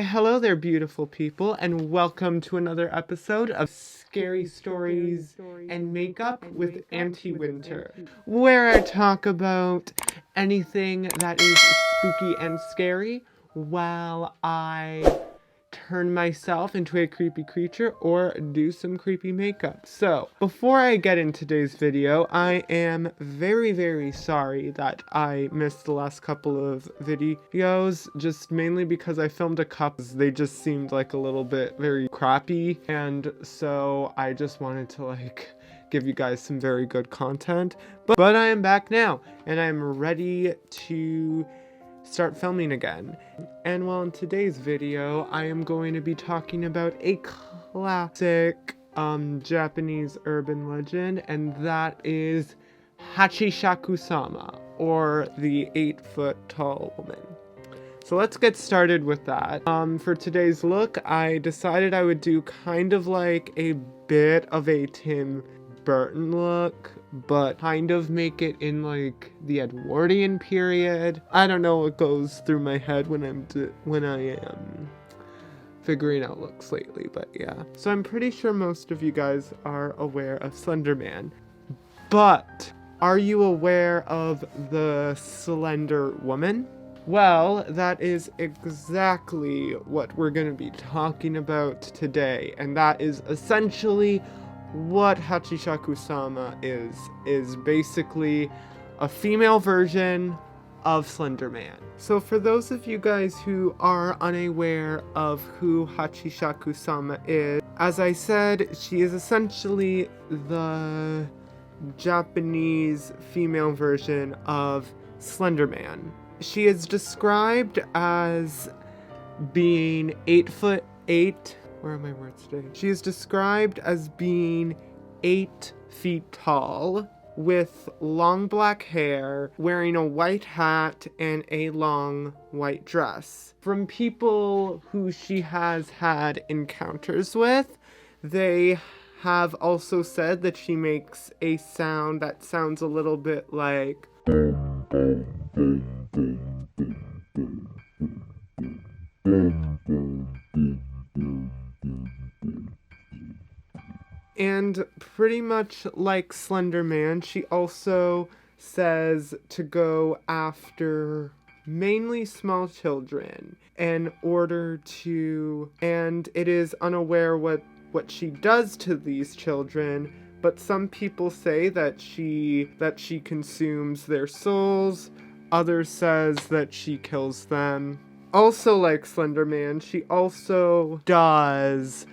Hello there, beautiful people, and welcome to another episode of Scary Stories and Makeup with Aunty Winter, where I talk about anything that is spooky and scary while I turn myself into a creepy creature or do some creepy makeup. So, before I get into today's video, I am very sorry that I missed the last couple of videos, just mainly because I filmed a couple. They just seemed like a little bit very crappy, and so I just wanted to give you guys some very good content. But I am back now, and I'm ready to start filming again. And well, in today's video, I am going to be talking about a classic Japanese urban legend, and that is hachishakusama, or the 8-foot tall woman. So let's get started with that. For today's look, I decided I would do kind of like a bit of a Tim Burton look, but kind of make it in like the Edwardian period. I don't know what goes through my head when I am figuring out looks lately, but yeah. So I'm pretty sure most of you guys are aware of Slenderman, but are you aware of the Slender Woman? Well, that is exactly what we're going to be talking about today, and that is essentially what hachishakusama is basically a female version of Slenderman. So for those of you guys who are unaware of who hachishakusama is, as I said, she is essentially the Japanese female version of Slenderman. She is described as being 8'8". Where are my words today? She is described as being 8 feet tall, with long black hair, wearing a white hat and a long white dress. From people who she has had encounters with, they have also said that she makes a sound that sounds a little bit like and pretty much like Slenderman, she also says to go after mainly small children in order to, and it is unaware what she does to these children, but some people say that she consumes their souls. Others says that she kills them. Also, like Slenderman, she also does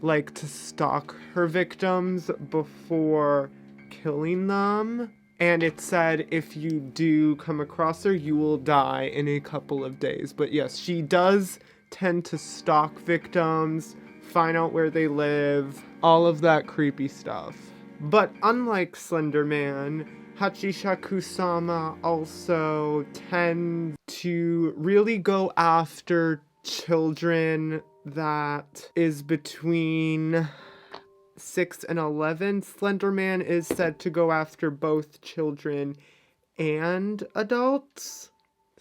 like to stalk her victims before killing them. And it said if you do come across her, you will die in a couple of days. But yes, she does tend to stalk victims, find out where they live, all of that creepy stuff. But unlike Slenderman, hachishakusama also tends to really go after children that is between 6 and 11. Slenderman is said to go after both children and adults.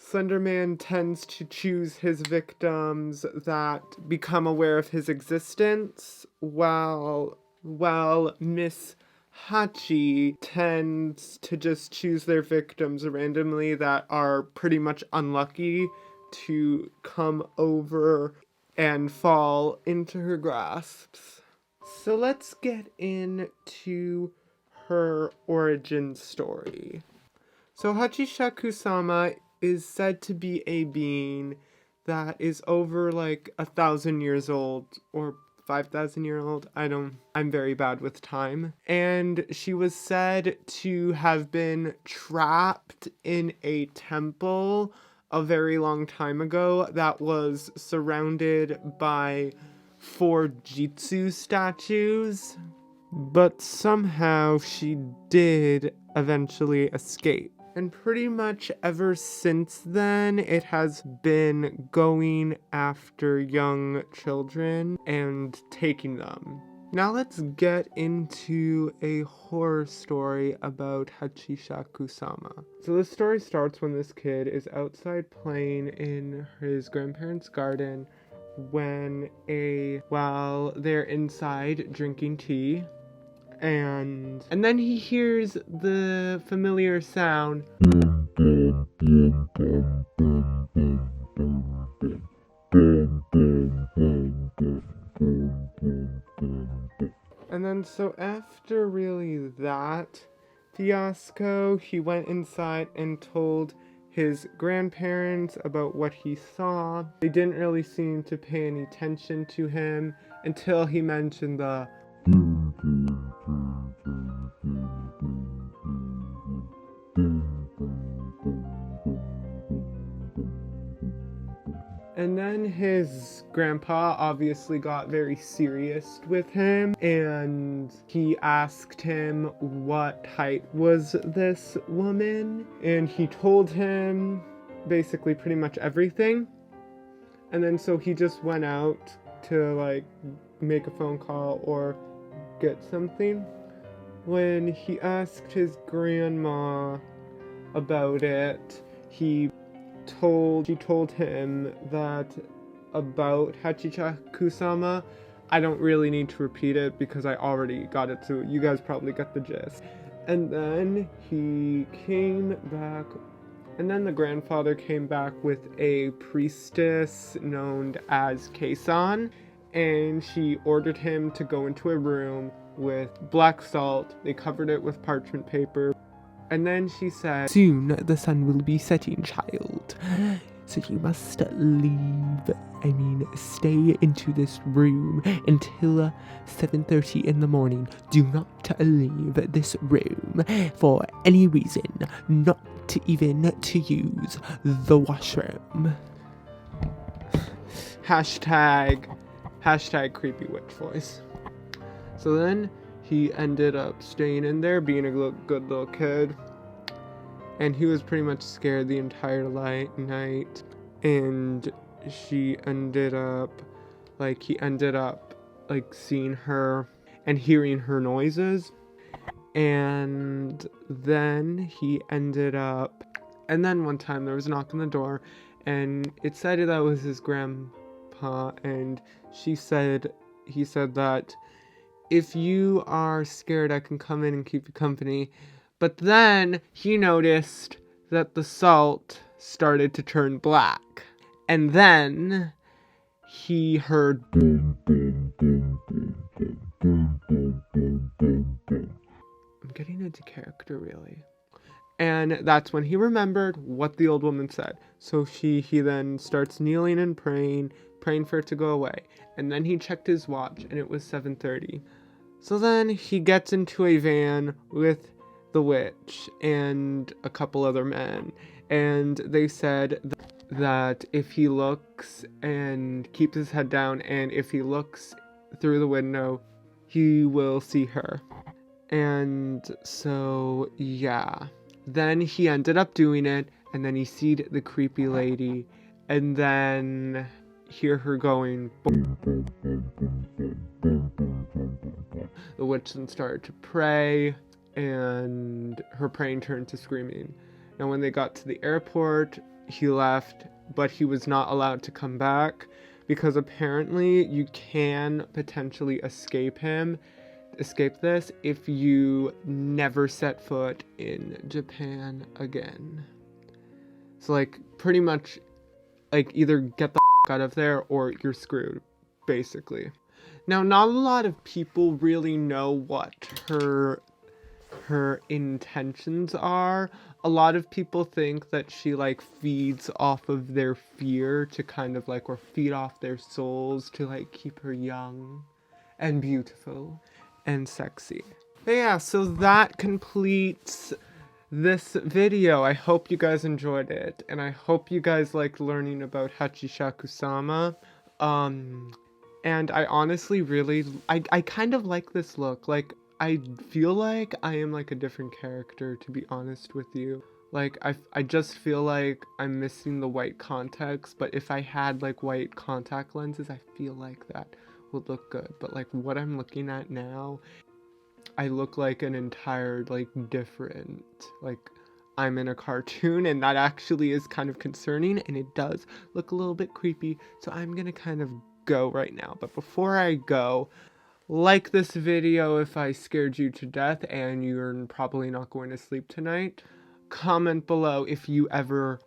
Slenderman tends to choose his victims that become aware of his existence, while Miss Hachi tends to just choose their victims randomly that are pretty much unlucky to come over and fall into her grasps. So let's get into her origin story. So hachishakusama is said to be a being that is over 1,000 years old, or 5,000 years old. I'm very bad with time. And she was said to have been trapped in a temple a very long time ago that was surrounded by 4 Jitsu statues. But somehow she did eventually escape. And pretty much ever since then, it has been going after young children and taking them. Now let's get into a horror story about hachishakusama. So the story starts when this kid is outside playing in his grandparents' garden while they're inside drinking tea, and then he hears the familiar sound. And then so after really that fiasco, he went inside and told his grandparents about what he saw. They didn't really seem to pay any attention to him until he mentioned the And then his grandpa obviously got very serious with him, and he asked him what height was this woman, and he told him basically pretty much everything. And then so he just went out to like make a phone call or get something. When he asked his grandma about it, she told him that about hachishakusama. I don't really need to repeat it because I already got it, so you guys probably got the gist. And then he came back, and then the grandfather came back with a priestess known as Keisan, and she ordered him to go into a room with black salt. They covered it with parchment paper. And then she said, "Soon the sun will be setting, child. So you must stay into this room until 7:30 in the morning. Do not leave this room for any reason, not even to use the washroom." Hashtag creepy witch voice. So then he ended up staying in there, being a good little kid. And he was pretty much scared the entire night. And he ended up seeing her and hearing her noises. And then one time there was a knock on the door, and it said that was his grandpa, and he said that, "If you are scared, I can come in and keep you company." But then he noticed that the salt started to turn black. And then he heard boom, boom, boom, boom, boom, boom, boom, boom, boom, boom. I'm getting into character, really. And that's when he remembered what the old woman said. So he then starts kneeling and praying for it to go away. And then he checked his watch, and it was 7:30. So then he gets into a van with the witch and a couple other men, and they said that if he looks and keeps his head down, and if he looks through the window, he will see her. And so yeah, then he ended up doing it, and then he seed the creepy lady, and then hear her going boom, boom, boom, boom, boom, boom, boom, boom, boom. The witch then started to pray, and her praying turned to screaming. Now when they got to the airport, he left, but he was not allowed to come back because apparently you can potentially escape this if you never set foot in Japan again. So like pretty much like either get the out of there or you're screwed, basically. Now not a lot of people really know what her intentions are. A lot of people think that she like feeds off of their fear to kind of like, or feed off their souls to like keep her young and beautiful and sexy. But yeah, so that completes this video. I hope you guys enjoyed it, and I hope you guys liked learning about hachishakusama. And I honestly really, I kind of like this look. Like, I feel like I am like a different character, to be honest with you. Like, I just feel like I'm missing the white context, but if I had like white contact lenses, I feel like that would look good. But like what I'm looking at now, I look like an entire like different, like I'm in a cartoon, and that actually is kind of concerning, and it does look a little bit creepy, so I'm gonna kind of go right now. But before I go, like this video if I scared you to death and you're probably not going to sleep tonight. Comment below if you ever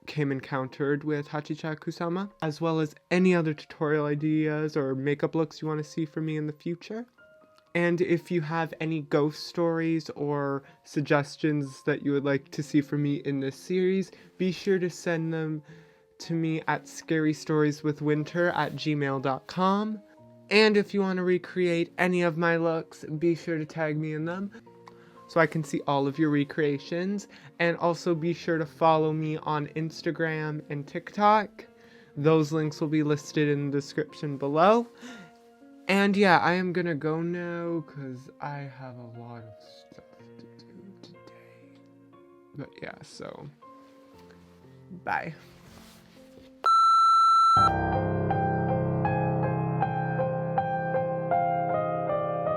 came encountered with hachishakusama, as well as any other tutorial ideas or makeup looks you want to see from me in the future. And if you have any ghost stories or suggestions that you would like to see from me in this series, be sure to send them to me at scarystorieswithwinter@gmail.com. And if you want to recreate any of my looks, be sure to tag me in them so I can see all of your recreations. And also be sure to follow me on Instagram and TikTok. Those links will be listed in the description below. And yeah, I am gonna go now because I have a lot of stuff to do today. But yeah, so bye.